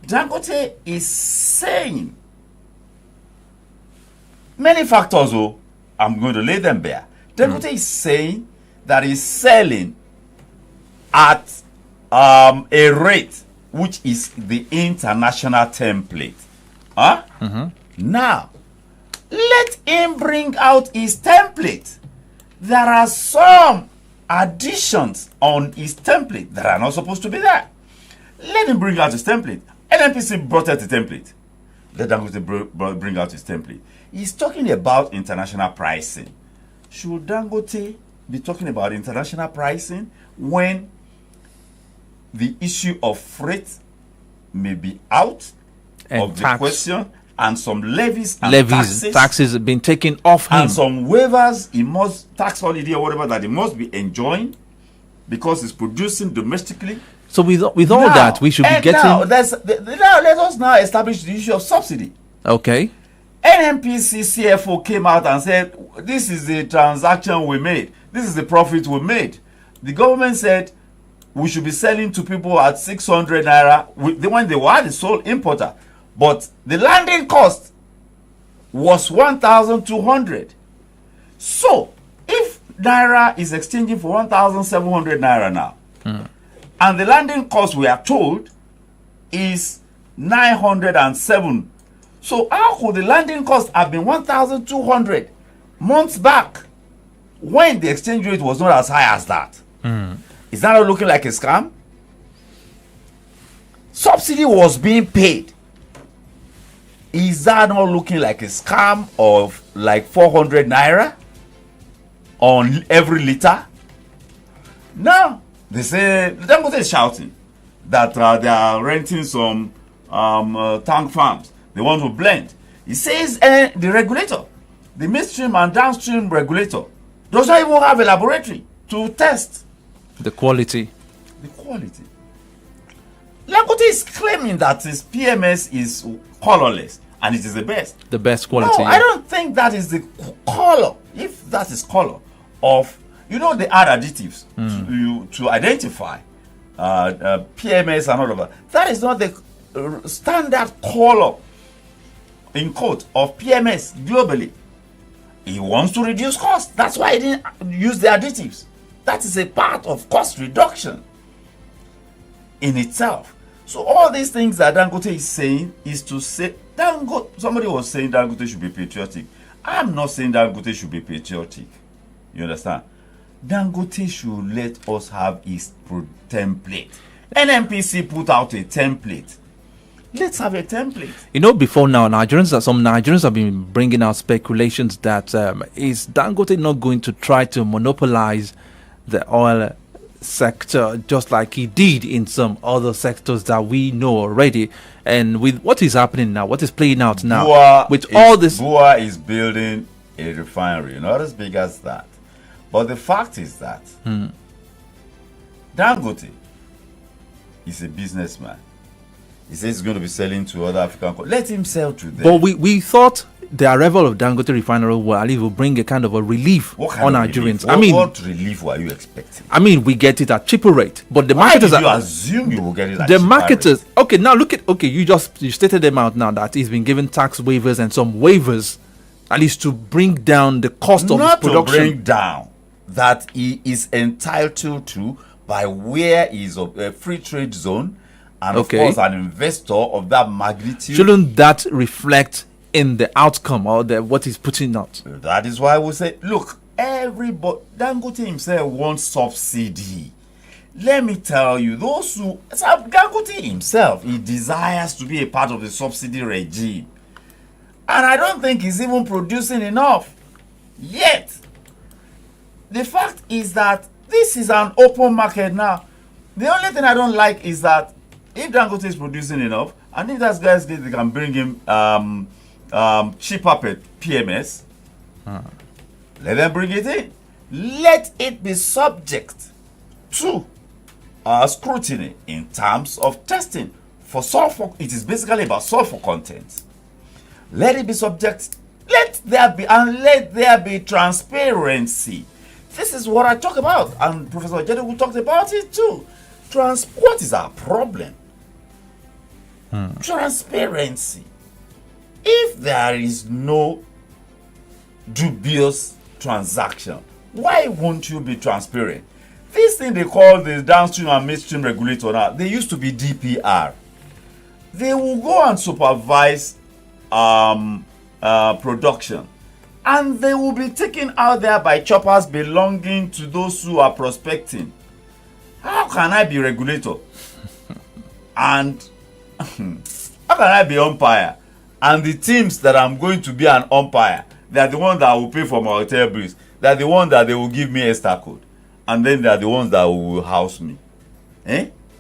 Dangote is saying many factors. I'm going to lay them bare. Dangote is saying that he's selling at a rate which is the international template. Now, let him bring out his template. There are some additions on his template that are not supposed to be there. Let him bring out his template. NNPC brought out the template. Let Dangote bring out his template. He's talking about international pricing. Should Dangote be talking about international pricing when the issue of freight may be out and of the question, and some levies and taxes have been taken off him, and some waivers he must, tax holiday or whatever, that he must be enjoying because he's producing domestically? So with all that, we should be getting. Now let us now establish the issue of subsidy. Okay. NNPC CFO came out and said, "This is the transaction we made. This is the profit we made." The government said we should be selling to people at 600 naira when they were the sole importer, but the landing cost was 1,200. So if naira is exchanging for 1,700 naira now, and the landing cost, we are told, is 907. So how could the landing cost have been 1,200 months back when the exchange rate was not as high as that? Is that not looking like a scam? Subsidy was being paid. Is that not looking like a scam of like 400 naira on every liter? No. They say, Dangote is shouting that they are renting some tank farms. They want to blend. He says the regulator, the midstream and downstream regulator, does not even have a laboratory to test the quality. Dangote is claiming that his PMS is colorless and it is the best. The best quality. No, I don't think that is the color. If that is color of, they add additives to identify PMS and all of that. That is not the standard color, in quote, of PMS globally. He wants to reduce cost. That's why he didn't use the additives. That is a part of cost reduction in itself. So all these things that Dangote is saying is to say, somebody was saying Dangote should be patriotic. I'm not saying Dangote should be patriotic. You understand? Dangote should let us have his template. NNPC put out a template. Let's have a template. Before now, some Nigerians have been bringing out speculations that is Dangote not going to try to monopolize the oil sector just like he did in some other sectors that we know already. And with what is happening now, what is playing out now, Bua is building a refinery, not as big as that. But the fact is that Dangote is a businessman. He says he's going to be selling to other African countries. Let him sell to them. But we thought the arrival of Dangote refinery will bring a kind of a relief What kind on of relief? Nigerians. What relief were you expecting? We get it at cheaper rate, but the Why marketers did you assume you will get it at the cheaper marketers. rate? Okay, now look at you stated them out now that he's been given tax waivers and some waivers, at least to bring down the cost of his Not to production. bring down that he is entitled to by where he is a free trade zone, and of course an investor of that magnitude. Shouldn't that reflect in the outcome or what he's putting out? That is why we say, look, everybody, Dangote himself wants subsidy. Let me tell you, Dangote himself, he desires to be a part of the subsidy regime. And I don't think he's even producing enough. Yet, the fact is that this is an open market now. The only thing I don't like is that if Dangote is producing enough, and if those guys they can bring him cheaper PMS, let them bring it in. Let it be subject to scrutiny in terms of testing for sulfur. It is basically about sulfur content. Let it be subject. Let there be transparency. This is what I talk about, and Professor Jedewu talked about it too. What is our problem? Transparency. If there is no dubious transaction, why won't you be transparent? This thing they call the downstream and midstream regulator now, they used to be DPR. They will go and supervise production, and they will be taken out there by choppers belonging to those who are prospecting. How can I be regulator and how can I be umpire, and the teams that I'm going to be an umpire, they're the ones that will pay for my hotel bills, they're the ones that they will give me extra code, and then they're the ones that will house me?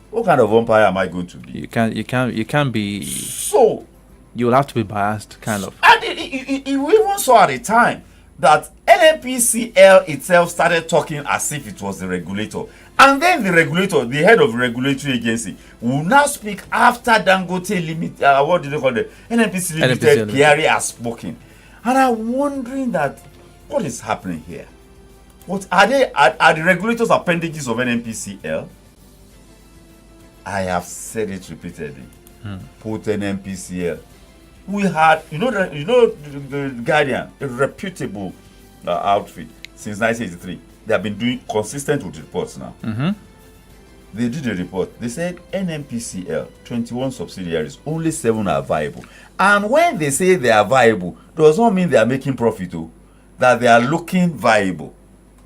What kind of umpire am I going to be? You can't be. So you'll have to be biased, kind of. And we even saw at the time that NNPCL itself started talking as if it was the regulator. And then the regulator, the head of the regulatory agency, will now speak after Dangote Limited, what do they call it? NNPC Limited, Kiari has spoken. And I'm wondering that, what is happening here? What are the regulators appendages of NNPCL? I have said it repeatedly. Put NNPCL. We had, the Guardian, a reputable outfit since 1983. They have been doing consistent with reports now. They did a report. They said NNPCL, 21 subsidiaries, only 7 are viable. And when they say they are viable, does not mean they are making profit, that they are looking viable.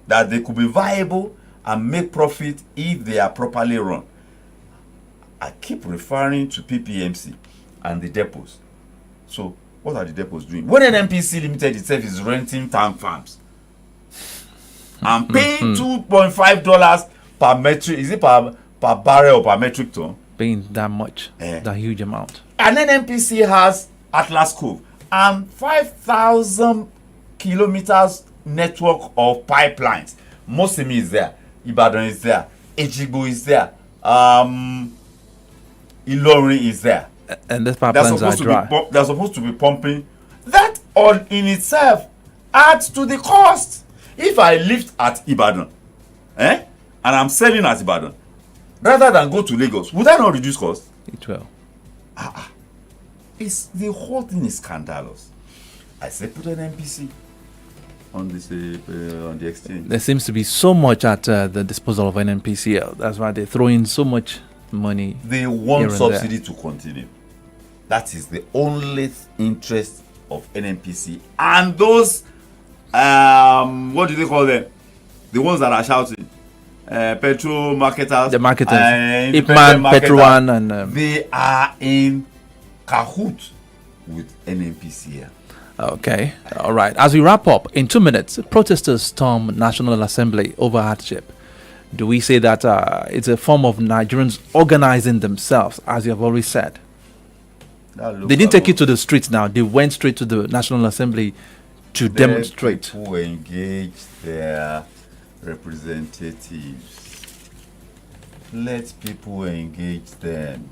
That they could be viable and make profit if they are properly run. I keep referring to PPMC and the depots. So, what are the depots doing? When NNPC Limited itself is renting tank farms and paying $2.5 per metric, is it per barrel or per metric ton? Paying that much, that huge amount. And NNPC has Atlas Cove and 5,000 kilometers network of pipelines. Mosimi is there, Ibadan is there, Ejigbo is there, Ilorin is there. And these pipelines are dry. They're supposed to be pumping. That all in itself adds to the cost. If I lift at Ibadan, and I'm selling at Ibadan, rather than go to Lagos, would I not reduce cost? It will. The whole thing is scandalous. I say put an NPC on the exchange. There seems to be so much at the disposal of NNPCL. That's why they throw in so much money. They want subsidy to continue. That is the only interest of NNPC. And those, what do they call them? The ones that are shouting. Petrol marketers. The marketers. Ipman, Petruan, and... they are in cahoots with NNPCL. Okay. All right. As we wrap up, in 2 minutes, protesters storm National Assembly over hardship. Do we say that it's a form of Nigerians organizing themselves, as you have already said? They didn't take it to the streets now. They went straight to the National Assembly to demonstrate. Who engage their representatives. Let people engage them.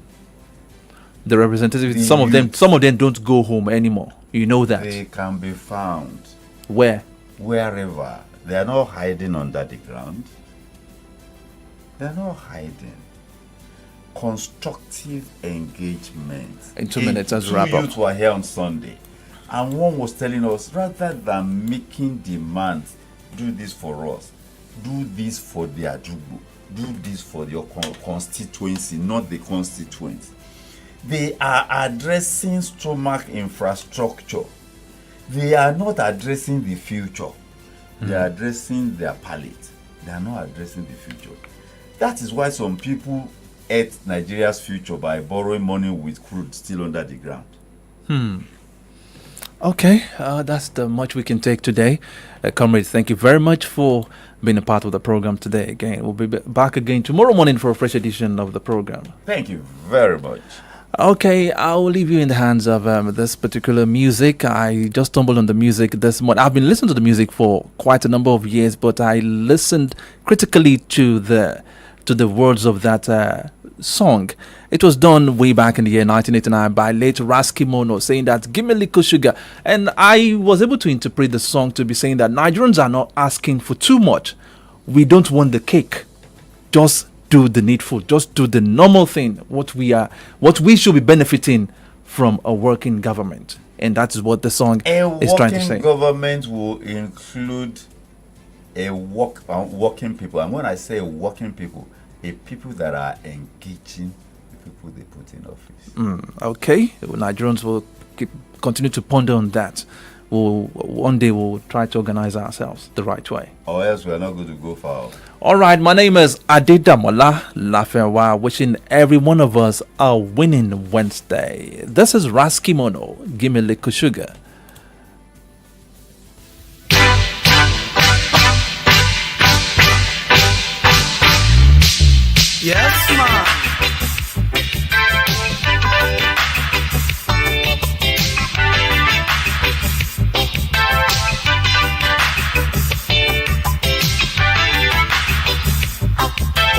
The representatives, some of them don't go home anymore. You know that. They can be found Where? wherever. They are not hiding under the ground. They are not hiding. Constructive engagement. In 2 minutes, let's wrap up. Youth were here on Sunday, and one was telling us, rather than making demands, do this for us, do this for the Ajubu, do this for your constituency, not the constituents. They are addressing stomach infrastructure. They are not addressing the future. They are addressing their palate. They are not addressing the future. That is why some people ate Nigeria's future by borrowing money with crude still under the ground. Okay, that's the much we can take today. Comrades, thank you very much for being a part of the program today again. We'll be back again tomorrow morning for a fresh edition of the program. Thank you very much. Okay, I'll leave you in the hands of this particular music. I just stumbled on the music this morning. I've been listening to the music for quite a number of years, but I listened critically to the words of that song. It was done way back in the year 1989 by late Ashimolowo, saying that give me a little sugar. And I was able to interpret the song to be saying that Nigerians are not asking for too much. We don't want the cake. Just do the needful. Just do the normal thing. What we should be benefiting from a working government. And that is what the song is trying to say. A working government will include working people. And when I say working people, people that are engaging the people they put in office. Okay, Nigerians will continue to ponder on that. One day we'll try to organize ourselves the right way. Or else we're not going to go far. All right, my name is Adedamola Lafenwa, wishing every one of us a winning Wednesday. This is Ashimolowo, give me a little sugar. Yes, ma.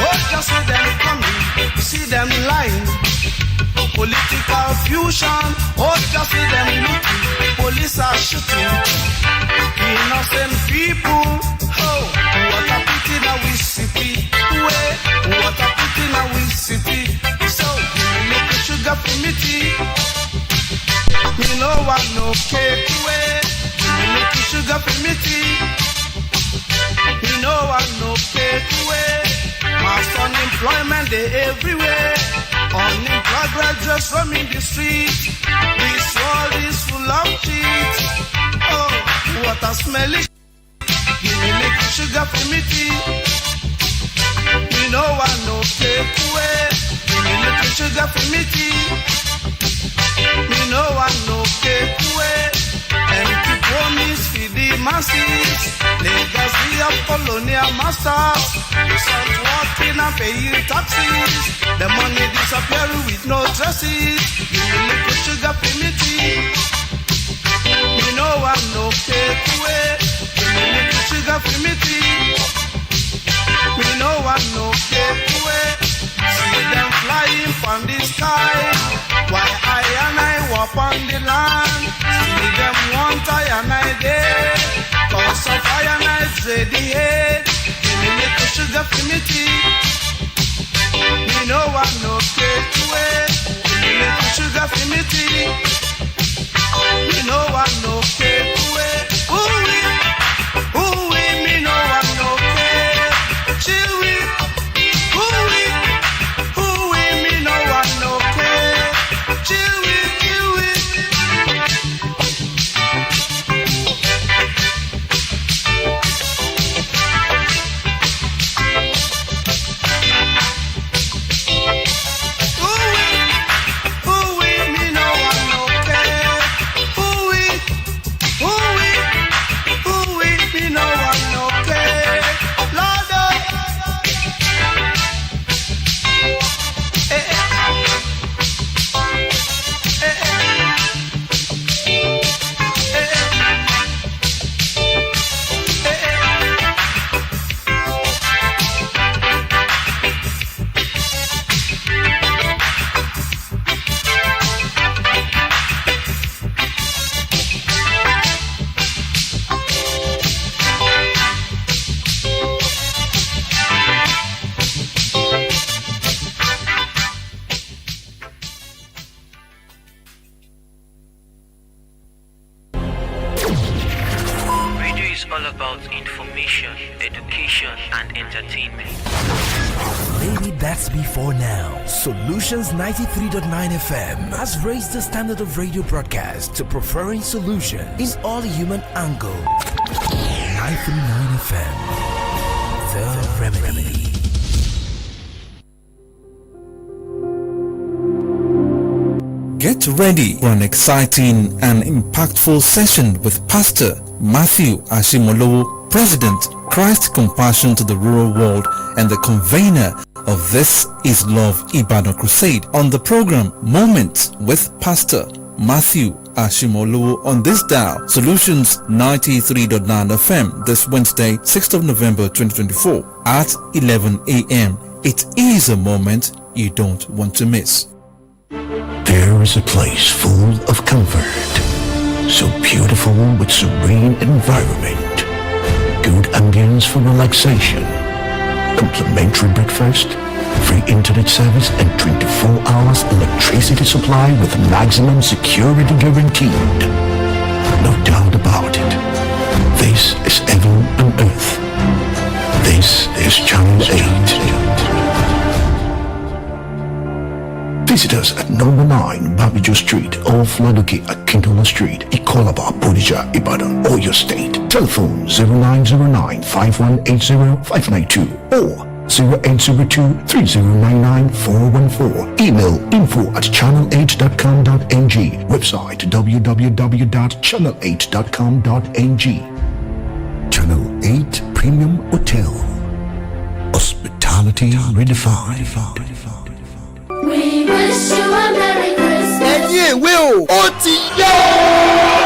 Oh, just see them coming, see them lying. Political fusion, oh, just see them looking. Police are shooting innocent people. Oh, what a pity that we see. What a pity now we see. So, make the sugar for me tea. Me no want no cake away. Make the sugar for me tea. Me no want no cake away. Mass unemployment they everywhere. Unemployed graduates roaming the streets. This world is full of cheats. Oh, what a smelly. Give me make sugar for me tea. Me no want no take away. Give me little sugar for me tea. Me no want no take away. Empty promise for the masses. Legacy of colonial masters. You start working and paying taxes. The money disappear with no traces. Give me little sugar for me tea. Me no want no take away. Give me little sugar for me tea. Me no want no take away. See them flying from the sky, while I and I walk on the land. See them want I and I day, cause of I and I trade the head. Give me little sugar for me tea. Me no want no take away. Give me little sugar for me tea. Me no want no take away. Ooh, me no want no cake. Chill with, ooh, me no want no cake. Chill with. Ooh, me no want no cake. Ooh, is all about information, education, and entertainment. Maybe that's before now. Solutions 93.9 FM has raised the standard of radio broadcast to preferring solutions in all human angle. 939 FM, the remedy. Get ready for an exciting and impactful session with Pastor Matthew Ashimolowo, President, Christ Compassion to the Rural World and the convener of This Is Love Ibadan Crusade on the program Moments with Pastor Matthew Ashimolowo on this dial, Solutions 93.9 FM, this Wednesday, 6th of November 2024 at 11 a.m. It is a moment you don't want to miss. There is a place full of comfort, so beautiful with serene environment, good ambience for relaxation, complimentary breakfast, free internet service and 24 hours electricity supply with maximum security guaranteed. No doubt about it. This is heaven on earth. This is Channel 8. Visit us at number 9 Babijo Street off Ladoke Akintola Street, Ikolaba, Bodija, Ibadan, Oyo State. Telephone 0909-5180-592 or 0802-3099-414. Email info@channel8.com.ng. Website www.channel8.com.ng. Channel 8 Premium Hotel. Hospitality redefined. We wish you a Merry Christmas. Ẹ̀yin èwe o, ó ti yọ.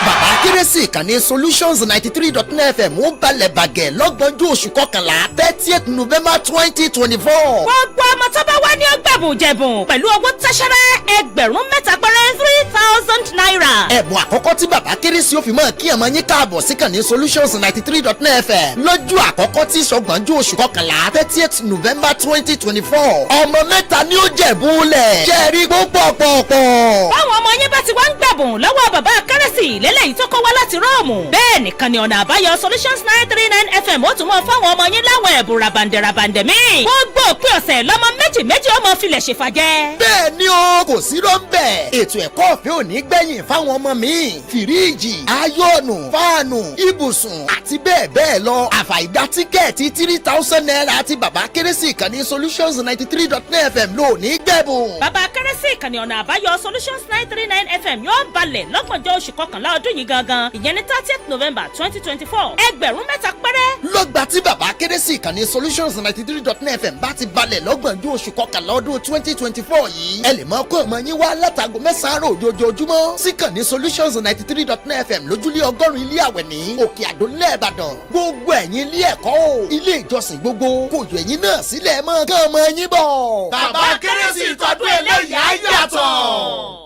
Bàbá Kérésì ìkànnì Solutions 93.9 FM ó balẹ̀ bàgẹ́ lọ́gbọ̀njú oṣù kọkànlá 30th November 2024. Gbogbo ọmọ tó bá wá ní ọgbẹ̀bùn jẹ̀bùn pẹ̀lú owó tẹ́sẹ̀rẹ́ ẹgbẹ̀rún mẹ́ta péré 3,000 naira. Ẹ̀bùn àkọ́kọ́ tí bàbá Kérésì ó fi mọ́ kí ọmọ yín káàbọ̀ sí ìkànnì Solutions 93.9 FM lọ́jọ́ àkọ́kọ́ tí sọgbọ̀njú oṣù kọkànlá 30th November 2024. Ọmọ mẹ́ta ni ó jẹ̀bùn lẹ̀. Jẹ́rí pọ̀pọ̀pọ̀. Báwọn ọmọ yín bá ti wá ń gbẹ̀bùn lọ́wọ́ bàbá Kérésì lélẹ́yìí tó kọ́ wá láti Róòmù. Bẹ́ẹ̀ nìkan ni ọ̀nà àbáyọ Solutions 939 FM ó tún mọ́ fáwọn ọmọ yín láwọn ẹ̀bùn rabandẹ̀ míì. Gbogbo òpin ọ̀sẹ̀ lọ́mọ méjì ọmọ filẹ̀ ṣèfàjẹ́. Bẹ́ẹ̀ ni o, kò sí rọ́ńbẹ́. Ètò ẹ̀kọ́ ọ̀fẹ́ ò ní gbẹ̀yìn fáwọn ọmọ mi. Fìríìjì, ayọ̀nù, fáànù, ibùsùn àti bẹ́ẹ̀ bẹ́ẹ̀ lọ. Àfàìdá tíkẹ́ẹ̀tì 3,000 naira àti bàbá Kérésì ìkànnì Solutions 93.9 FM ló ní gbẹ̀bùn. Bàbá Kérésì ìkànnì ọ̀nà àbáyọ Solutions 939 FM yóò balẹ̀ lọ́gbọ̀njọ́ oṣù kọkànlá ọdún yìí gangan. Ìyẹn ní 30th November 2024. Ẹgbẹ̀rún mẹ́ta péré. Lọ́gbà tí bàbá Kérésì ìkànnì Solutions 93.9 FM bá ti balẹ̀ lọ́gbọ̀njọ́ oṣù kọkànlá ọdún 2024 yìí. Ẹ lè máa kó ọmọ yín wá látago 9 àárọ̀ ojoojúmọ́ sí ìkànnì Solutions 93.9 FM lójúlé ọgọ́rùn ilé àwẹ̀ ní Òkè Àdó Ìbàdàn. Gbogbo ẹ̀yin ilé ẹ̀kọ́ o, ilé ìjọsìn gbogbo kò yọ ẹ̀yin náà sílẹ̀ mọ́ kán ọmọ yín bọ̀. Bàbá Kérésì tọdún eléyìí á yàtọ̀.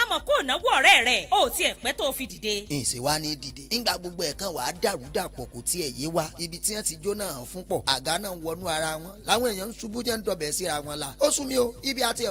Àmọ́ kò náwó ọ̀rẹ́ rẹ̀ ó tiẹ̀ pẹ́ tó fi dìde. Ìṣe wa ní dìde. Nígbà gbogbo ẹ̀kan wàá dàrú dàpọ̀ kò tiẹ̀ yé wa. Ibi tí wọ́n ti jóná hàn fún pọ̀. Àga náà wọnú ara wọn. Láwọn èèyàn ń ṣubú jẹ́ ń dọ̀bẹ̀ síra wọn la. Ó sún mi o, ibi àti